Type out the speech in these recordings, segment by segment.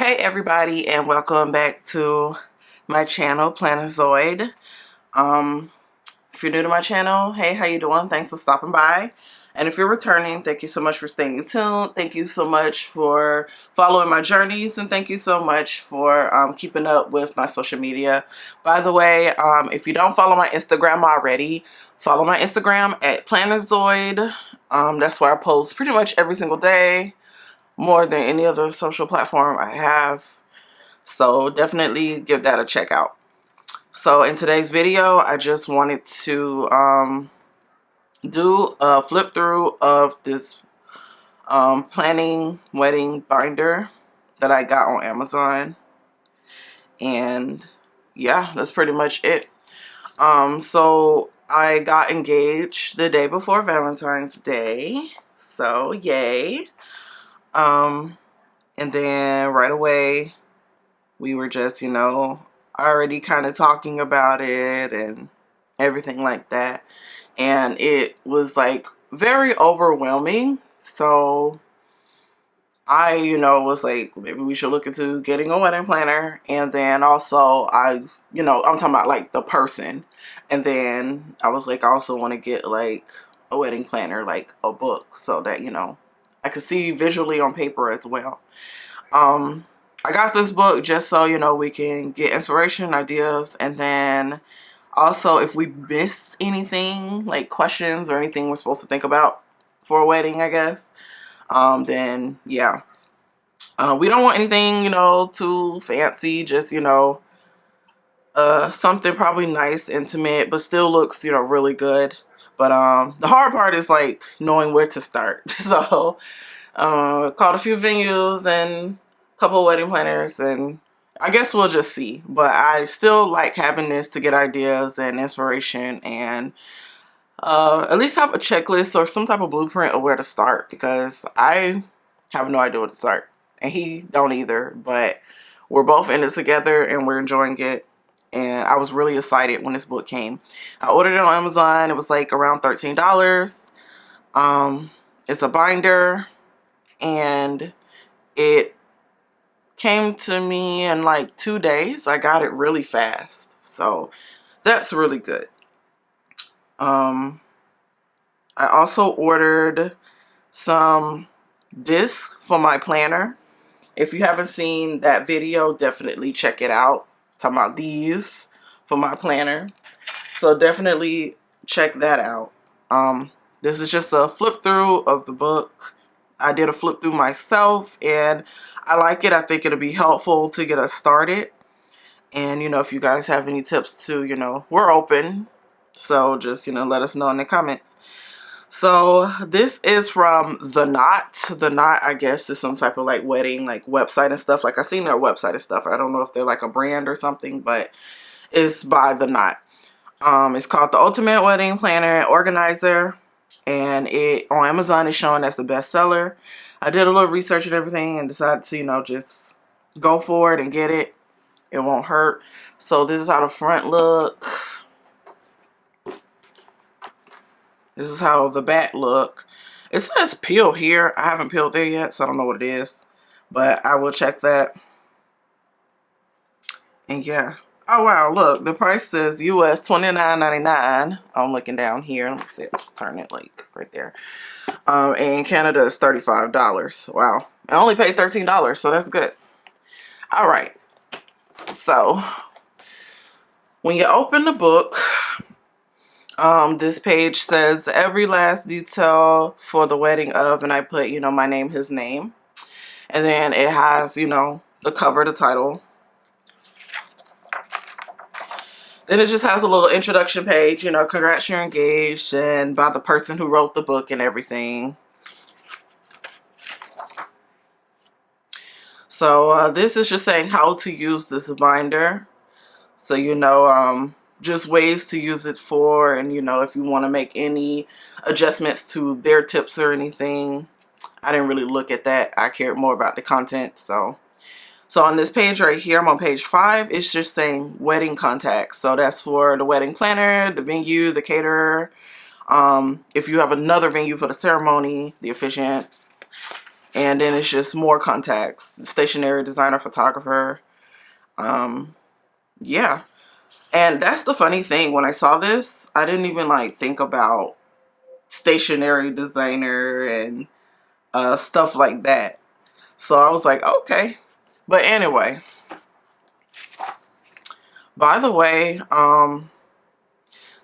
Hey everybody, and welcome back to my channel, Planazoid. If you're new to my channel, hey, how you doing? Thanks for stopping by. And if you're returning, thank you so much for staying tuned. Thank you so much for following my journeys, and thank you so much for keeping up with my social media. By the way, if you don't follow my Instagram already, follow my Instagram at Planazoid. That's where I post pretty much every single day, more than any other social platform I have. So definitely give that a check out. So in today's video, I just wanted to do a flip through of this planning wedding binder that I got on Amazon. And yeah, that's pretty much it. So I got engaged the day before Valentine's Day. So yay. And then right away, we were just, already kind of talking about it and everything like that. And it was like very overwhelming. So I, was like, maybe we should look into getting a wedding planner. And then also I'm talking about like the person. And then I was like, I also want to get like a wedding planner, like a book, so that, I could see visually on paper as well. I got this book just so, we can get inspiration, ideas, and then also if we miss anything, like questions or anything we're supposed to think about for a wedding, I guess, then yeah. We don't want anything, too fancy, just, something probably nice, intimate, but still looks, really good. But the hard part is like knowing where to start. So called a few venues and couple wedding planners, and I guess we'll just see. But I still like having this to get ideas and inspiration, and at least have a checklist or some type of blueprint of where to start, because I have no idea where to start, and he don't either. But we're both in it together and we're enjoying it, and I was really excited when this book came. I ordered it on Amazon. It was like around $13. It's a binder, and it came to me in like 2 days. I got it really fast, so that's really good. I also ordered some discs for my planner. If you haven't seen that video, definitely check it out. I'm talking about these for my planner, so definitely check that out. This is just a flip through of the book. I did a flip through myself, and I like it. I think it'll be helpful to get us started. And, if you guys have any tips too, we're open. So just, let us know in the comments. So this is from The Knot. The Knot, I guess, is some type of like wedding, like website and stuff. Like I've seen their website and stuff. I don't know if they're like a brand or something, but it's by The Knot. It's called The Ultimate Wedding Planner and Organizer. And it on Amazon is showing as the bestseller. I did a little research and everything and decided to, just go for it and get it. It won't hurt. So this is how the front look. This is how the back look. It says peel here. I haven't peeled there yet, so I don't know what it is. But I will check that. And yeah. Oh wow, look, the price says US $29.99. I'm looking down here. Let me see. I'll just turn it like right there. And Canada is $35. Wow. I only paid $13, so that's good. All right. So when you open the book, this page says every last detail for the wedding of, and I put, my name, his name. And then it has, the cover, the title. Then it just has a little introduction page, congrats, you're engaged, and by the person who wrote the book and everything. So this is just saying how to use this binder. So, just ways to use it for, and, if you want to make any adjustments to their tips or anything. I didn't really look at that. I cared more about the content, so on this page right here, I'm on page 5, it's just saying wedding contacts. So that's for the wedding planner, the venue, the caterer. If you have another venue for the ceremony, the officiant. And then it's just more contacts, stationery designer, photographer. Yeah. And that's the funny thing. When I saw this, I didn't even like think about stationery designer and stuff like that. So I was like, okay. But anyway, by the way,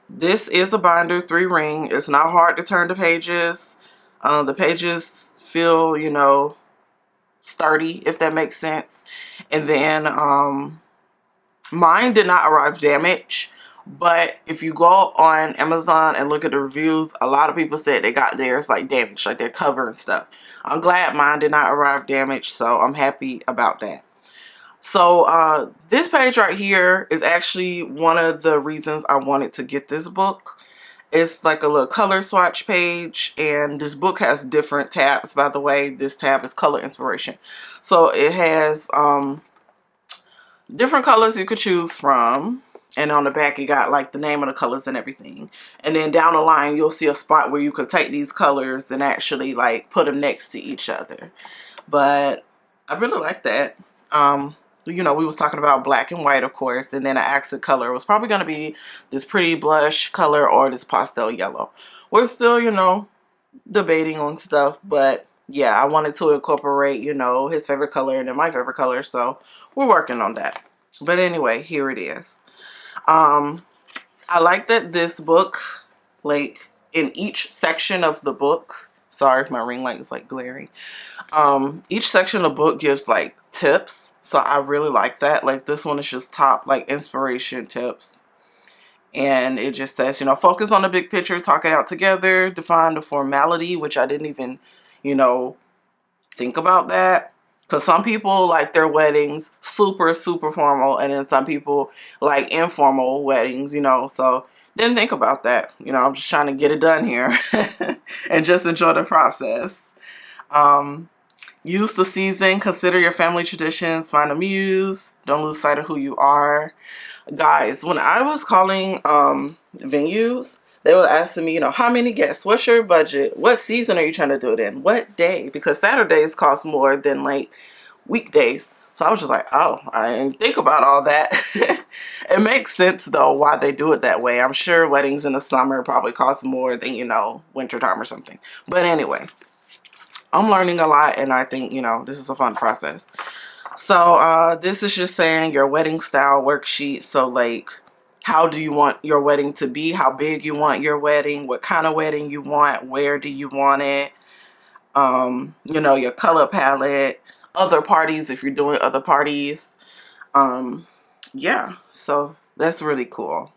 this is a binder 3-ring. It's not hard to turn the pages. The pages feel, you know, sturdy, if that makes sense. And then mine did not arrive damaged, but if you go on Amazon and look at the reviews, a lot of people said they got theirs like damaged, like their cover and stuff. I'm glad mine did not arrive damaged, so I'm happy about that. So this page right here is actually one of the reasons I wanted to get this book. It's like a little color swatch page, and this book has different tabs. By the way, this tab is color inspiration. So it has different colors you could choose from, and on the back you got like the name of the colors and everything. And then down the line you'll see a spot where you could take these colors and actually like put them next to each other. But I really like that. You know, we was talking about black and white, of course, and then an accent color was probably going to be this pretty blush color or this pastel yellow. We're still, you know, debating on stuff, but yeah, I wanted to incorporate, you know, his favorite color and then my favorite color, so we're working on that. But anyway, here it is. I like that this book, like in each section of the book, sorry if my ring light is like glaring, each section of the book gives like tips, so I really like that. Like this one is just top like inspiration tips, and it just says, you know, focus on the big picture, talk it out together, define the formality, which I didn't even, you know, think about that, because some people like their weddings super formal, and then some people like informal weddings, you know, so didn't think about that. You know, I'm just trying to get it done here and just enjoy the process. Use the season, consider your family traditions, find a muse, don't lose sight of who you are. Guys, when I was calling venues, they were asking me, you know, how many guests, what's your budget, what season are you trying to do it in, what day, because Saturdays cost more than like weekdays. So I was just like, oh, I didn't think about all that. It makes sense though why they do it that way. I'm sure weddings in the summer probably cost more than, you know, wintertime or something. But anyway, I'm learning a lot, and I think, you know, this is a fun process. So this is just saying your wedding style worksheet. So like, how do you want your wedding to be? How big you want your wedding? What kind of wedding you want? Where do you want it? You know, your color palette, other parties if you're doing other parties. Yeah, so that's really cool.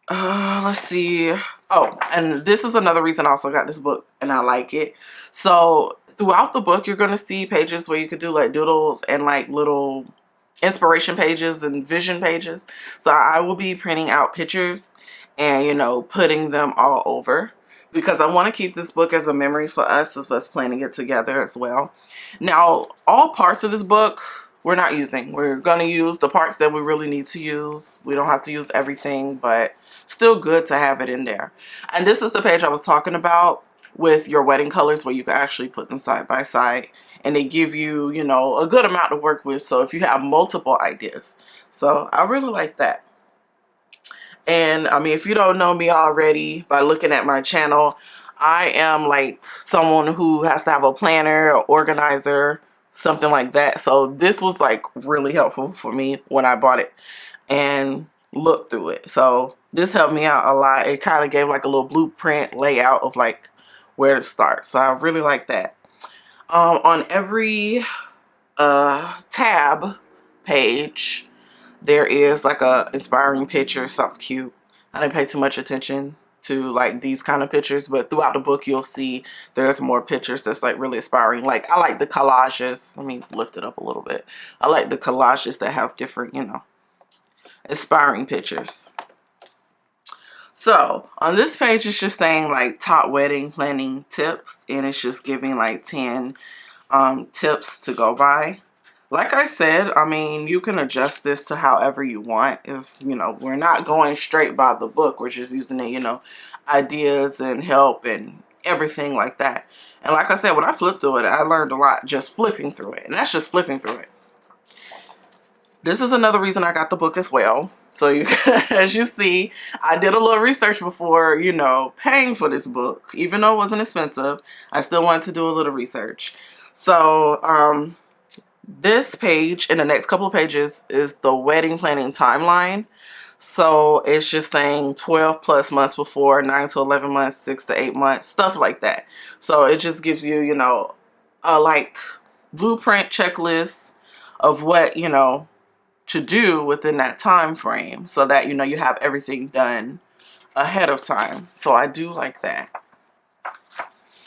Let's see. Oh, and this is another reason I also got this book and I like it. So throughout the book, you're going to see pages where you could do like doodles and like little inspiration pages and vision pages. So I will be printing out pictures and, you know, putting them all over, because I want to keep this book as a memory for us, of us planning it together as well. Now, all parts of this book we're not using. We're going to use the parts that we really need to use. We don't have to use everything, but still good to have it in there. And this is the page I was talking about with your wedding colors, where you can actually put them side by side, and they give you, you know, a good amount to work with. So if you have multiple ideas. So I really like that. And I mean, if you don't know me already by looking at my channel, I am like someone who has to have a planner or organizer, something like that. So this was like really helpful for me when I bought it and looked through it. So this helped me out a lot. It kind of gave like a little blueprint layout of like where to start. So I really like that. On every tab page, there is like a inspiring picture, something cute. I didn't pay too much attention to like these kind of pictures, but throughout the book you'll see there's more pictures that's like really inspiring. Like I like the collages. Let me lift it up a little bit. I like the collages that have different, you know, inspiring pictures. So on this page it's just saying like top wedding planning tips, and it's just giving like 10 tips to go by. Like I said, I mean, you can adjust this to however you want. Is, you know, we're not going straight by the book. We're just using it, you know, ideas and help and everything like that. And like I said, when I flipped through it, I learned a lot just flipping through it. And that's just flipping through it. This is another reason I got the book as well. So you, as you see, I did a little research before, you know, paying for this book. Even though it wasn't expensive, I still wanted to do a little research. So this page and the next couple of pages is the wedding planning timeline. So it's just saying 12 plus months before, 9 to 11 months, 6 to 8 months, stuff like that. So it just gives you, you know, a like blueprint checklist of what, you know, to do within that time frame, so that, you know, you have everything done ahead of time. So I do like that.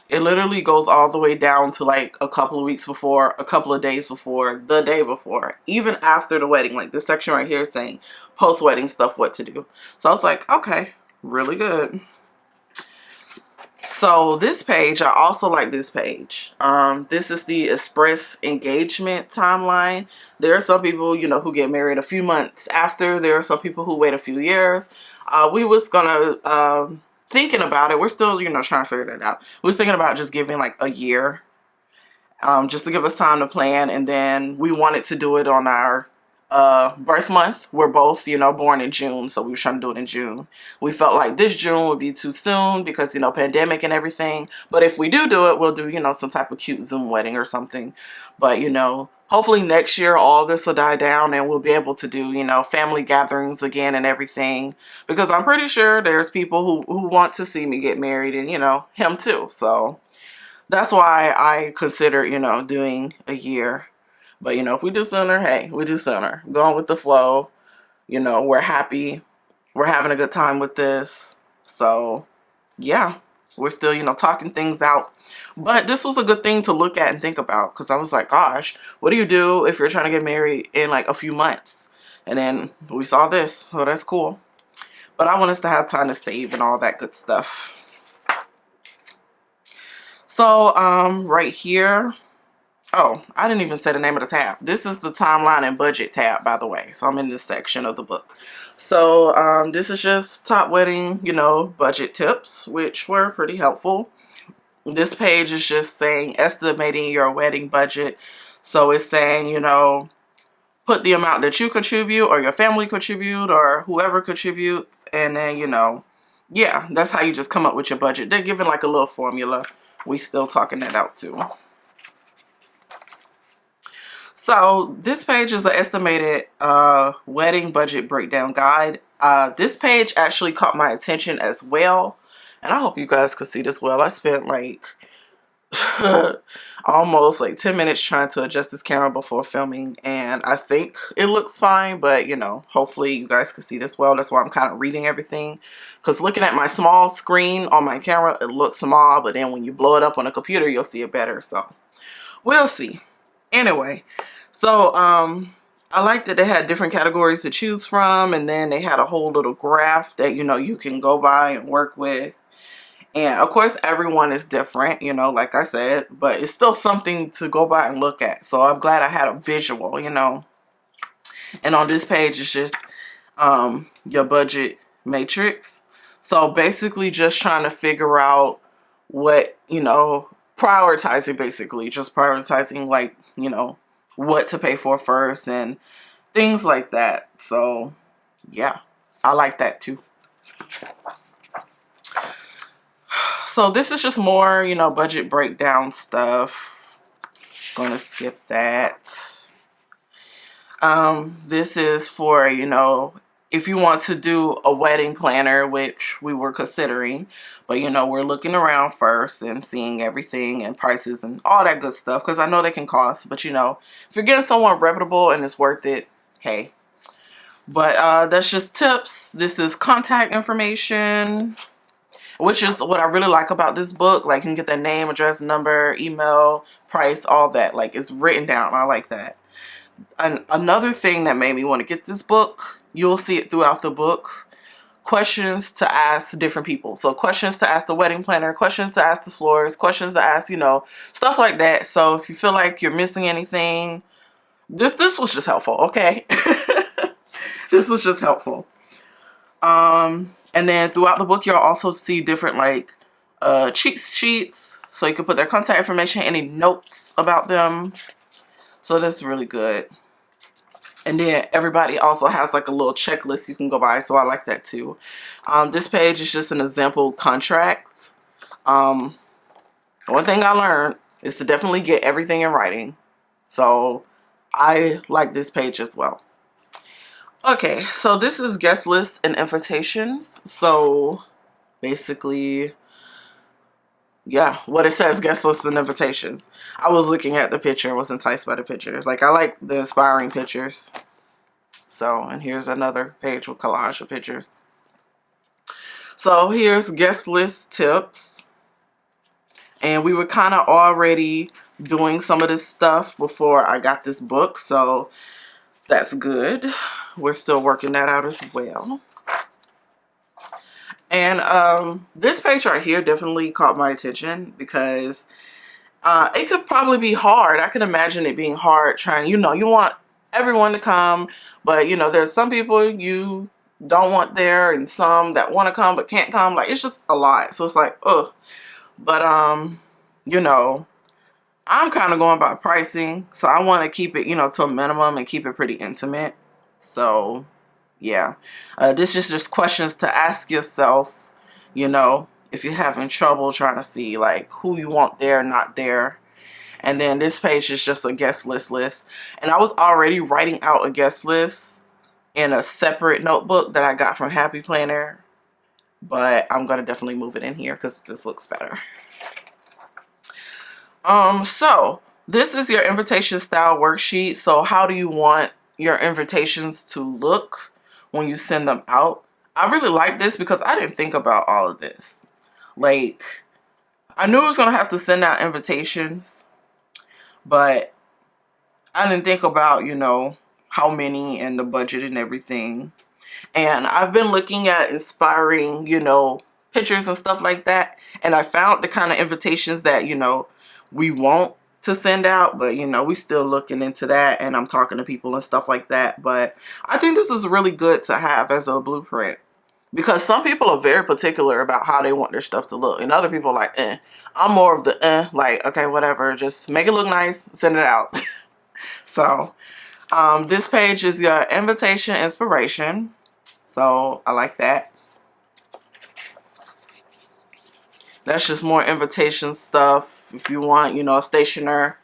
It literally goes all the way down to like a couple of weeks before, a couple of days before, the day before, even after the wedding. Like this section right here is saying post-wedding stuff, what to do. So I was like, okay, really good. So this page, I also like this page. This is the Express engagement timeline. There are some people, you know, who get married a few months after. There are some people who wait a few years. We was gonna, thinking about it. We're still, you know, trying to figure that out. We was thinking about just giving like a year, just to give us time to plan. And then we wanted to do it on our birth month. We're both, you know, born in June, so we were trying to do it in June. We felt like this June would be too soon because, you know, pandemic and everything. But if we do it, we'll do, you know, some type of cute Zoom wedding or something. But, you know, hopefully next year all this will die down and we'll be able to do, you know, family gatherings again and everything. Because I'm pretty sure there's people who want to see me get married, and, you know, him too. So that's why I consider, you know, doing a year. But, you know, if we do sooner, hey, we do sooner. Going with the flow. You know, we're happy. We're having a good time with this. So, yeah, we're still, you know, talking things out. But this was a good thing to look at and think about, because I was like, gosh, what do you do if you're trying to get married in like a few months? And then we saw this. So that's cool. But I want us to have time to save and all that good stuff. So, right here. Oh, I didn't even say the name of the tab. This is the timeline and budget tab, by the way. So I'm in this section of the book. So this is just top wedding, you know, budget tips, which were pretty helpful. This page is just saying estimating your wedding budget. So it's saying, you know, put the amount that you contribute or your family contribute or whoever contributes. And then, you know, yeah, that's how you just come up with your budget. They're giving like a little formula. We still talking that out too. So this page is an estimated wedding budget breakdown guide. This page actually caught my attention as well. And I hope you guys could see this well. I spent like almost like 10 minutes trying to adjust this camera before filming. And I think it looks fine. But, you know, hopefully you guys can see this well. That's why I'm kind of reading everything. Because looking at my small screen on my camera, it looks small. But then when you blow it up on a computer, you'll see it better. So we'll see. Anyway. So, I like that they had different categories to choose from, and then they had a whole little graph that, you know, you can go by and work with. And, of course, everyone is different, you know, like I said, but it's still something to go by and look at. So, I'm glad I had a visual, you know. And on this page, it's just your budget matrix. So, basically just trying to figure out what, you know, prioritizing, basically. Just prioritizing, like, you know, what to pay for first and things like that. So yeah, I like that too. So this is just more, you know, budget breakdown stuff. Gonna skip that. This is for, you know, if you want to do a wedding planner, which we were considering, but, you know, we're looking around first and seeing everything and prices and all that good stuff, because I know they can cost, but, you know, if you're getting someone reputable and it's worth it, hey. But that's just tips. This is contact information, which is what I really like about this book. Like, you can get their name, address, number, email, price, all that. Like, it's written down. I like that. And another thing that made me want to get this book, you'll see it throughout the book, questions to ask different people. So questions to ask the wedding planner, questions to ask the florist, questions to ask, you know, stuff like that. So if you feel like you're missing anything, this was just helpful, okay? This was just helpful. And then throughout the book, you'll also see different, like, cheat sheets, so you can put their contact information, any notes about them. So that's really good. And then everybody also has like a little checklist you can go by, so I like that too. This page is just an example contract. One thing I learned is to definitely get everything in writing. So I like this page as well. Okay, so this is guest lists and invitations. So basically, yeah, what it says, guest lists and invitations. I was looking at the picture, was enticed by the pictures. Like, I like the inspiring pictures. So, and here's another page with collage of pictures. So here's guest list tips. And we were kind of already doing some of this stuff before I got this book, so that's good. We're still working that out as well. And this page right here definitely caught my attention because it could probably be hard. I could imagine it being hard trying, you want everyone to come, but there's some people you don't want there and some that want to come but can't come. Like, it's just a lot. So it's like, ugh. But I'm kind of going by pricing, so I want to keep it, to a minimum and keep it pretty intimate. So yeah, this is just questions to ask yourself, if you're having trouble trying to see like who you want there, not there. And then this page is just a guest list. And I was already writing out a guest list in a separate notebook that I got from Happy Planner, but I'm going to definitely move it in here because this looks better. So this is your invitation style worksheet. So how do you want your invitations to look when you send them out? I really like this because I didn't think about all of this. Like, I knew I was going to have to send out invitations, but I didn't think about, how many and the budget and everything. And I've been looking at inspiring, pictures and stuff like that. And I found the kind of invitations that, we want to send out, but we still looking into that, and I'm talking to people and stuff like that. But I think this is really good to have as a blueprint because some people are very particular about how they want their stuff to look, and other people are like, I'm more of the like, okay, whatever, just make it look nice, send it out. So this page is your invitation inspiration, so I like that. That's just more invitation stuff. If you want, a stationer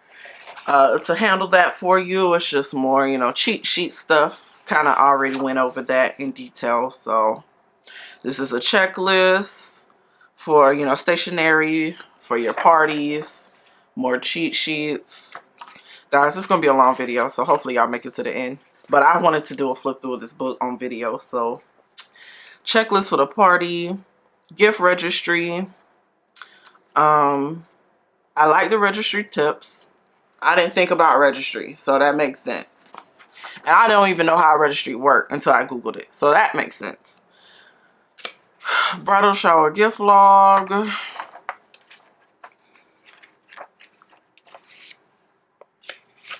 to handle that for you, it's just more, cheat sheet stuff. Kind of already went over that in detail. So this is a checklist for, stationery for your parties, more cheat sheets. Guys, this is going to be a long video, so hopefully y'all make it to the end. But I wanted to do a flip through of this book on video. So checklist for the party, gift registry. I like the registry tips. I didn't think about registry, so that makes sense. And I don't even know how a registry worked until I Googled it, so that makes sense. Bridal shower gift log.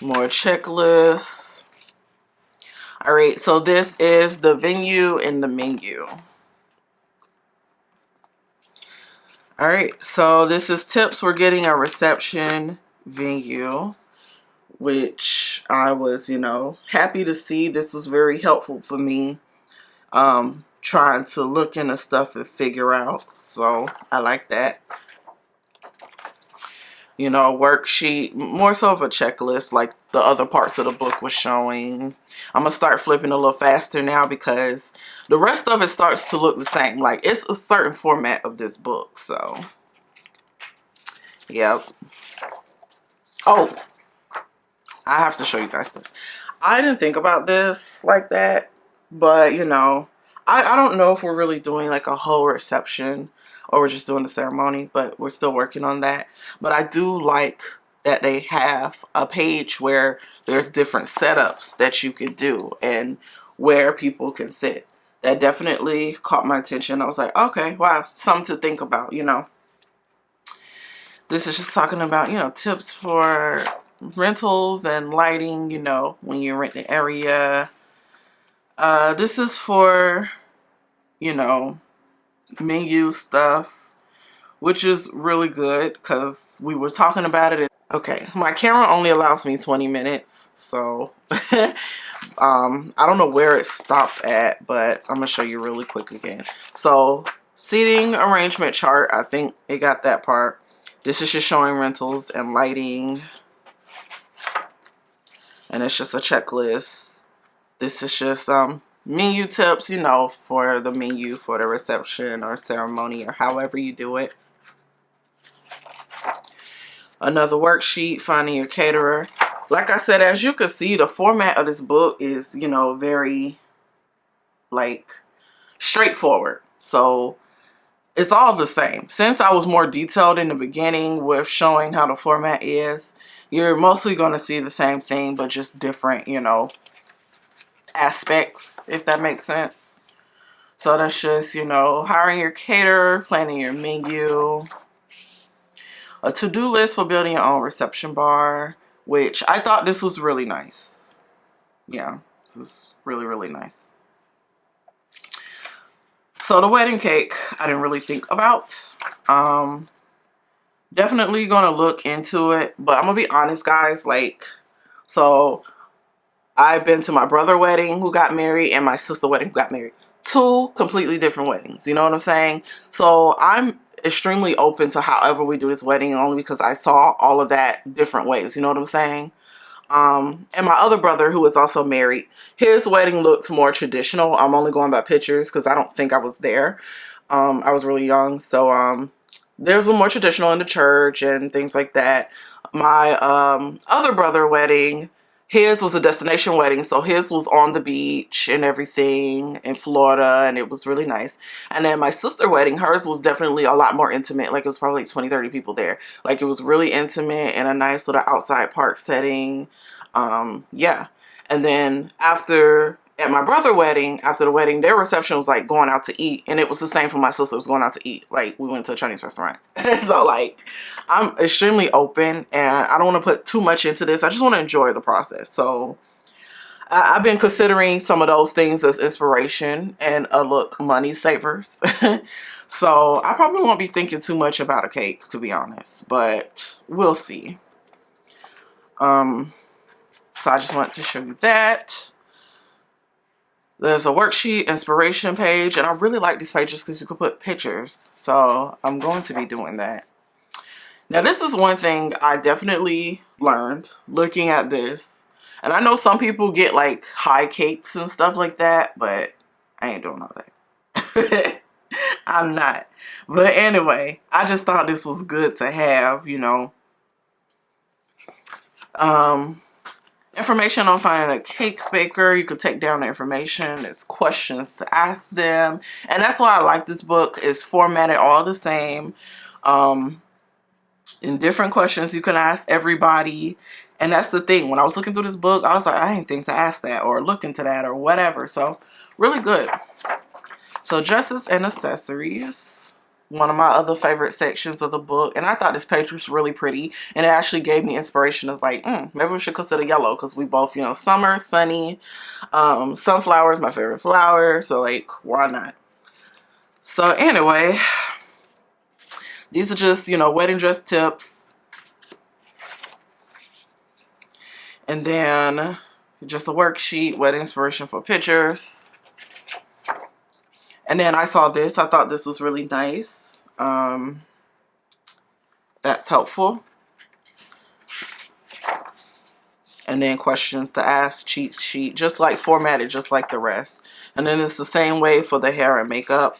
More checklists. Alright, so this is the venue and the menu. Alright, so this is tips for getting a reception venue, which I was, happy to see. This was very helpful for me, trying to look into stuff and figure out. So I like that. A worksheet, more so of a checklist like the other parts of the book was showing. I'm going to start flipping a little faster now because the rest of it starts to look the same. Like, it's a certain format of this book, so yep. Oh, I have to show you guys this. I didn't think about this like that, but I don't know if we're really doing like a whole reception or we're just doing the ceremony, but we're still working on that. But I do like that they have a page where there's different setups that you can do and where people can sit. That definitely caught my attention. I was like, okay, wow, something to think about, This is just talking about, tips for rentals and lighting, when you rent the area. This is for, menu stuff, which is really good because we were talking about it. Okay, my camera only allows me 20 minutes, so I don't know where it stopped at, but I'm gonna show you really quick again. So seating arrangement chart, I think it got that part. This is just showing rentals and lighting, and it's just a checklist. This is just menu tips, you know, for the menu for the reception or ceremony or however you do it. Another worksheet, finding your caterer. Like I said, as you can see, the format of this book is, you know, very like straightforward. So it's all the same. Since I was more detailed in the beginning with showing how the format is, you're mostly going to see the same thing, but just different, you know, aspects, if that makes sense. So that's just, you know, hiring your caterer, planning your menu, a to-do list for building your own reception bar, which I thought this was really nice. Yeah, this is really, really nice. So the wedding cake, I didn't really think about. Definitely gonna look into it, but I'm gonna be honest, guys. Like, so I've been to my brother wedding who got married and my sister wedding who got married. Two completely different weddings. You know what I'm saying? So I'm extremely open to however we do this wedding, only because I saw all of that different ways. You know what I'm saying? And my other brother, who was also married, his wedding looked more traditional. I'm only going by pictures because I don't think I was there. I was really young. So there's a more traditional in the church and things like that. My other brother wedding, his was a destination wedding, so his was on the beach and everything in Florida, and it was really nice. And then my sister wedding, hers was definitely a lot more intimate. Like, it was probably like 20, 30 people there. Like, it was really intimate in a nice little outside park setting. Yeah. And then at my brother wedding, after the wedding, their reception was like going out to eat, and it was the same for my sister. It was going out to eat. Like, we went to a Chinese restaurant. So like, I'm extremely open, and I don't want to put too much into this. I just want to enjoy the process. So I've been considering some of those things as inspiration and look, money savers. So I probably won't be thinking too much about a cake, to be honest, but we'll see. So I just wanted to show you that. There's a worksheet inspiration page, and I really like these pages because you can put pictures. So I'm going to be doing that. Now, this is one thing I definitely learned looking at this. And I know some people get like high cakes and stuff like that, but I ain't doing all that. I'm not. But anyway, I just thought this was good to have, you know. Information on finding a cake baker. You could take down the information. There's questions to ask them. And that's why I like this book. It's formatted all the same. In different questions you can ask everybody. And that's the thing. When I was looking through this book, I was like, I didn't think to ask that or look into that or whatever. So really good. So dresses and accessories. One of my other favorite sections of the book. And I thought this page was really pretty. And it actually gave me inspiration. It's like, maybe we should consider yellow. Because we both, you know, summer, sunny. Sunflowers, my favorite flower. So like, why not? So anyway, these are just, you know, wedding dress tips. And then just a worksheet, wedding inspiration for pictures. And then I saw this. I thought this was really nice. That's helpful. And then questions to ask, cheat sheet, just like formatted, just like the rest. And then it's the same way for the hair and makeup.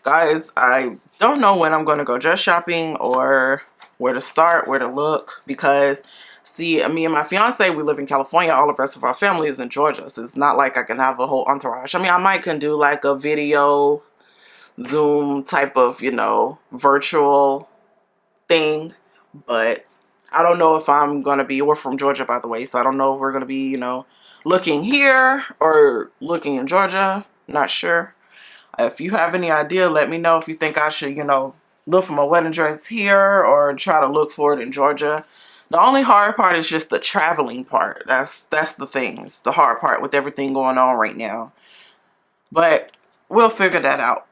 Guys, I don't know when I'm going to go dress shopping or where to start, where to look. Because, see, me and my fiance, we live in California. All the rest of our family is in Georgia. So it's not like I can have a whole entourage. I mean, I might can do like a video, Zoom type of, you know, virtual thing. But I don't know if I'm going to be, we're from Georgia, by the way. So I don't know if we're going to be, you know, looking here or looking in Georgia. Not sure. If you have any idea, let me know if you think I should, you know, look for my wedding dress here or try to look for it in Georgia. The only hard part is just the traveling part. That's the thing. It's the hard part with everything going on right now. But we'll figure that out.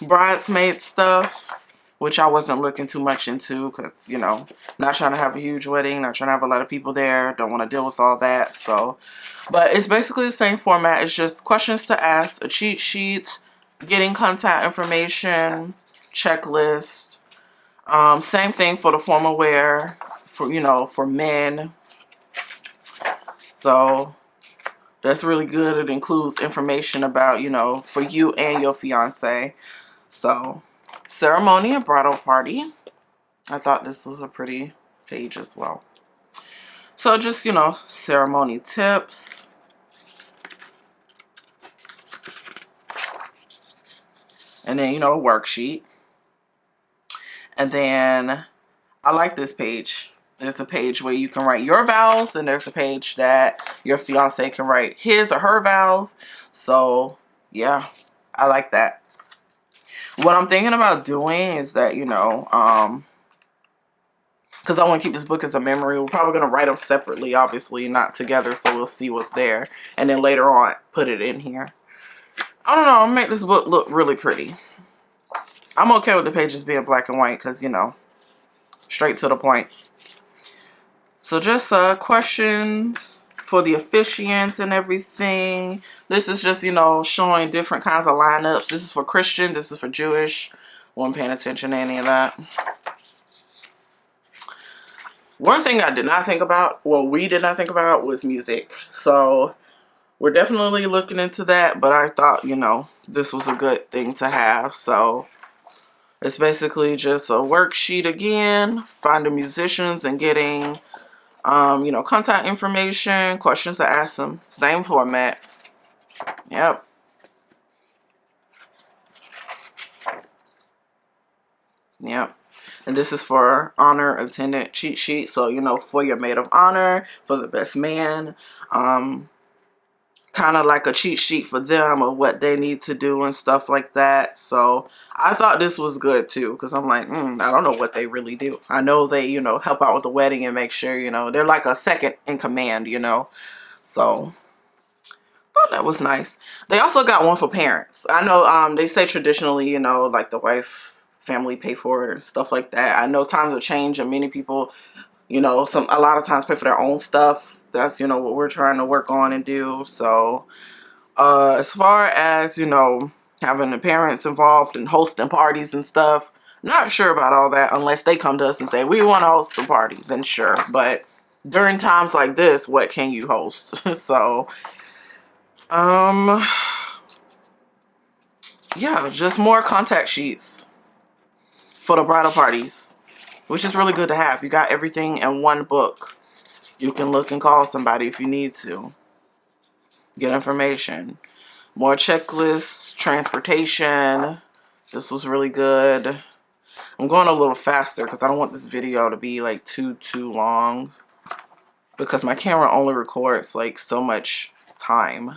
Bridesmaid stuff. which I wasn't looking too much into because, you know, not trying to have a huge wedding, not trying to have a lot of people there, don't want to deal with all that. So, but it's basically the same format. It's just questions to ask, a cheat sheet, getting contact information, checklist. Same thing for the formal wear, for, you know, for men. So that's really good. It includes information about, you know, for you and your fiance. So, ceremony and bridal party. I thought this was a pretty page as well. So just, you know, ceremony tips. And then, you know, a worksheet. And then I like this page. There's a page where you can write your vows, and there's a page that your fiance can write his or her vows. So, yeah, I like that. What I'm thinking about doing is that, you know, because I want to keep this book as a memory. We're probably going to write them separately, obviously, not together, so we'll see what's there. And then later on, put it in here. I don't know, I'll make this book look really pretty. I'm okay with the pages being black and white because, you know, straight to the point. So just questions for the officiants and everything. This is just, you know, showing different kinds of lineups. This is for Christian. This is for Jewish. Wasn't paying attention to any of that. One thing I did not think about, well, we did not think about, was music. So we're definitely looking into that. But I thought, you know, this was a good thing to have. So it's basically just a worksheet again. Finding musicians and getting... you know, contact information, questions to ask them. Same format. Yep. Yep. And this is for honor attendant cheat sheet. So, you know, for your maid of honor, for the best man. Kind of like a cheat sheet for them of what they need to do and stuff like that. So I thought this was good too, because I'm like, I don't know what they really do. I know they, you know, help out with the wedding and make sure, you know, they're like a second in command, you know. So I thought that was nice. They also got one for parents. I know they say traditionally, you know, like the wife family pay for it and stuff like that. I know times have changed and many people, you know, a lot of times pay for their own stuff. That's, you know, what we're trying to work on and do. So, as far as, you know, having the parents involved and hosting parties and stuff, not sure about all that unless they come to us and say, we want to host the party, then sure. But during times like this, what can you host? So, yeah, just more contact sheets for the bridal parties, which is really good to have. You got everything in one book. You can look and call somebody if you need to. Get information. More checklists, transportation. This was really good. I'm going a little faster because I don't want this video to be like too long. Because my camera only records like so much time.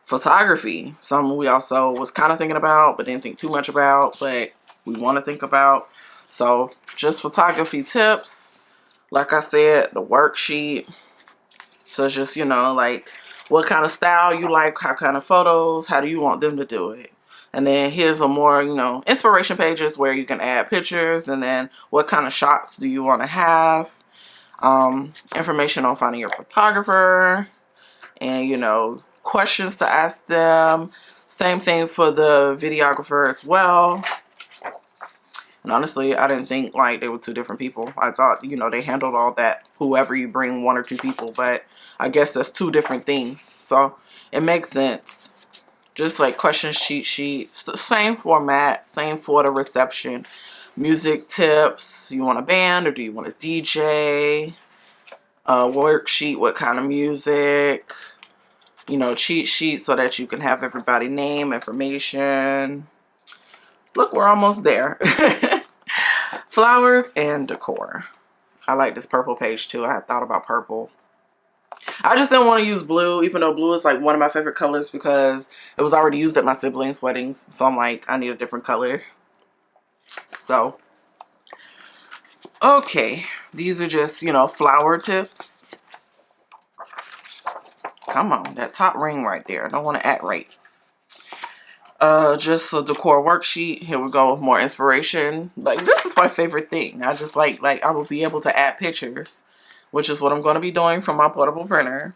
Photography. Something we also was kind of thinking about but didn't think too much about. But we want to think about. So just photography tips. Like I said, the worksheet. So it's just, you know, like what kind of style you like, how kind of photos, how do you want them to do it. And then here's a more, you know, inspiration pages where you can add pictures. And then what kind of shots do you want to have. Information on finding your photographer. And, you know, questions to ask them. Same thing for the videographer as well. And honestly, I didn't think like they were two different people. I thought, you know, they handled all that. Whoever you bring, one or two people. But I guess that's two different things. So it makes sense. Just like question cheat sheets. Same format. Same for the reception. Music tips. You want a band or do you want a DJ? Worksheet. What kind of music? You know, cheat sheet so that you can have everybody name, information. Look, we're almost there. Flowers and decor. I like this purple page too. I had thought about purple. I just didn't want to use blue, even though blue is like one of my favorite colors because it was already used at my siblings' weddings. So I'm like, I need a different color. So, okay. These are just, you know, flower tips. Come on, that top ring right there. I don't want to act right. Just a decor worksheet. Here we go with more inspiration. Like, this is my favorite thing. I just like I will be able to add pictures, which is what I'm going to be doing from my portable printer.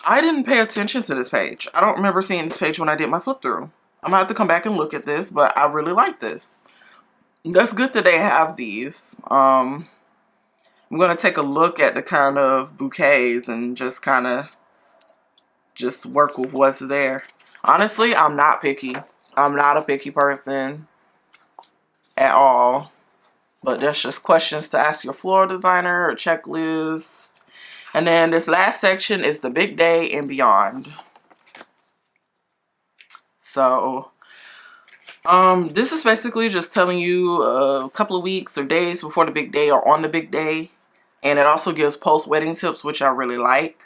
I didn't pay attention to this page. I don't remember seeing this page when I did my flip through. I'm gonna have to come back and look at this, but I really like this. That's good that they have these. I'm gonna take a look at the kind of bouquets and just kind of just work with what's there. Honestly, I'm not picky. I'm not a picky person at all. But that's just questions to ask your floral designer or checklist. And then this last section is the big day and beyond. So, this is basically just telling you a couple of weeks or days before the big day or on the big day. And it also gives post-wedding tips, which I really like.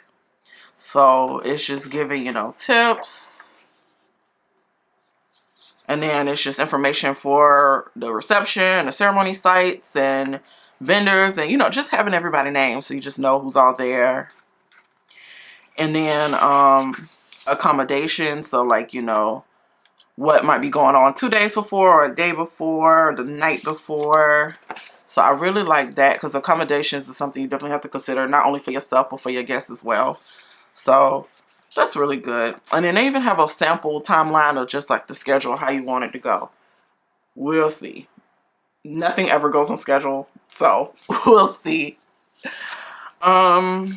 So, it's just giving, tips. And then it's just information for the reception, the ceremony sites, and vendors, and, just having everybody named so you just know who's all there. And then accommodation, so like, what might be going on 2 days before or a day before or the night before. So I really like that because accommodations is something you definitely have to consider, not only for yourself but for your guests as well. So that's really good. And then they even have a sample timeline of just like the schedule, how you want it to go. We'll see. Nothing ever goes on schedule, so we'll see. Oh,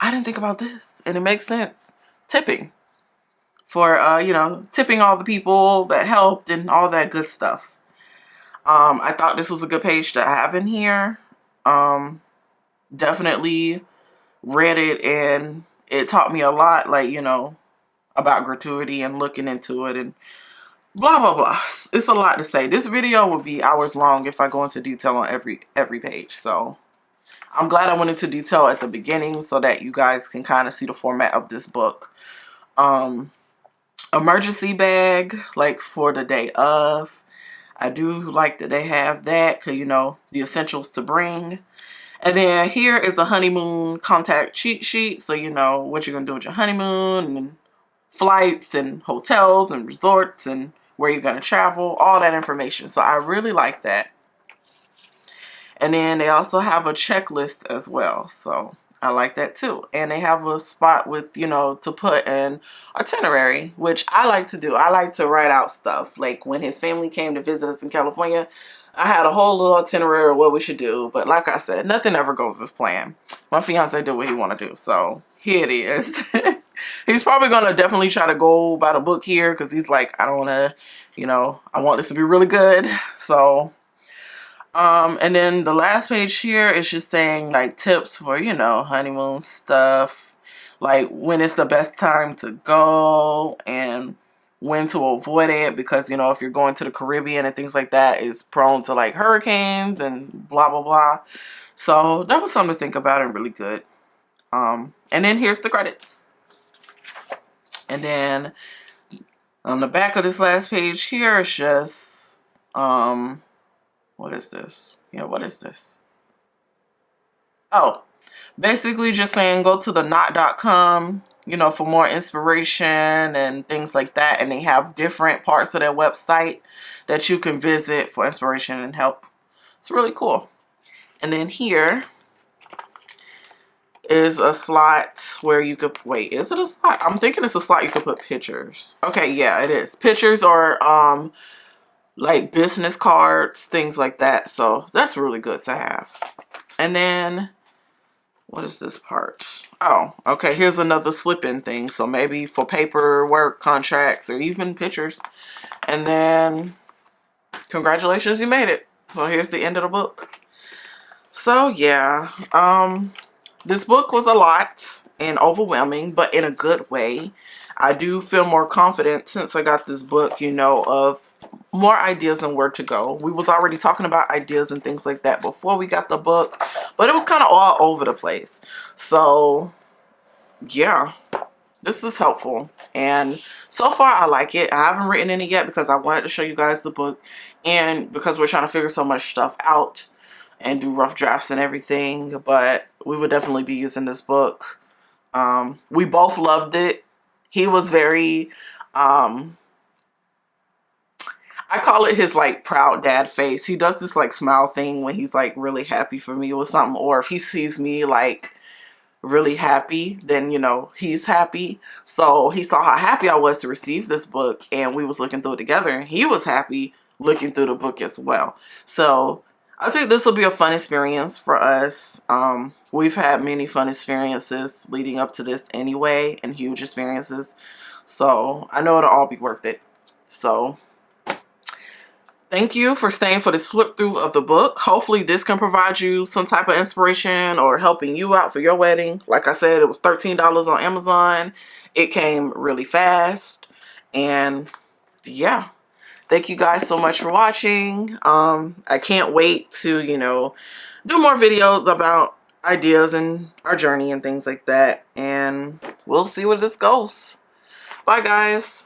I didn't think about this, and it makes sense. Tipping. For, tipping all the people that helped and all that good stuff. I thought this was a good page to have in here. Definitely read it, and it taught me a lot, like, about gratuity and looking into it and blah, blah, blah. It's a lot to say. This video would be hours long if I go into detail on every page. So I'm glad I went into detail at the beginning so that you guys can kind of see the format of this book. Emergency bag, like for the day of. I do like that they have that because, the essentials to bring. And then here is a honeymoon contact cheat sheet. So, what you're going to do with your honeymoon and flights and hotels and resorts and where you're going to travel, all that information. So I really like that. And then they also have a checklist as well. So I like that too. And they have a spot with, to put an itinerary, which I like to do. I like to write out stuff. Like when his family came to visit us in California, I had a whole little itinerary of what we should do. But like I said, nothing ever goes as planned. My fiance did what he wanted to do. So here it is. He's probably going to definitely try to go by the book here because he's like, I don't want to, I want this to be really good. So, and then the last page here is just saying like tips for, honeymoon stuff. Like when it's the best time to go and when to avoid it because, if you're going to the Caribbean and things like that, is prone to like hurricanes and blah, blah, blah. So that was something to think about and really good. And then here's the credits. And then on the back of this last page here is just, what is this? Yeah, what is this? Oh, basically just saying go to the knot.com, for more inspiration and things like that. And they have different parts of their website that you can visit for inspiration and help. It's really cool. And then here is a slot where you could, wait, is it a slot? I'm thinking it's a slot you could put pictures. Okay, yeah, it is. Pictures or, like business cards, things like that. So that's really good to have. And then what is this part? Oh, okay. Here's another slip-in thing. So maybe for paperwork, contracts, or even pictures. And then congratulations, you made it. Well, here's the end of the book. So yeah, this book was a lot and overwhelming, but in a good way. I do feel more confident since I got this book, of more ideas and where to go. We was already talking about ideas and things like that before we got the book, but it was kind of all over the place. So yeah, this is helpful. And so far I like it. I haven't written in it yet because I wanted to show you guys the book and because we're trying to figure so much stuff out and do rough drafts and everything, but we would definitely be using this book. We both loved it. He was very, I call it his like proud dad face. He does this like smile thing when he's like really happy for me with something, or if he sees me like really happy, then you know he's happy. So he saw how happy I was to receive this book, and we was looking through it together, and he was happy looking through the book as well. So I think this will be a fun experience for us. We've had many fun experiences leading up to this anyway, and huge experiences, so I know it'll all be worth it. So thank you for staying for this flip through of the book. Hopefully this can provide you some type of inspiration or helping you out for your wedding. Like I said, it was $13 on Amazon. It came really fast. And yeah, thank you guys so much for watching. I can't wait to, you know, do more videos about ideas and our journey and things like that. And we'll see where this goes. Bye guys.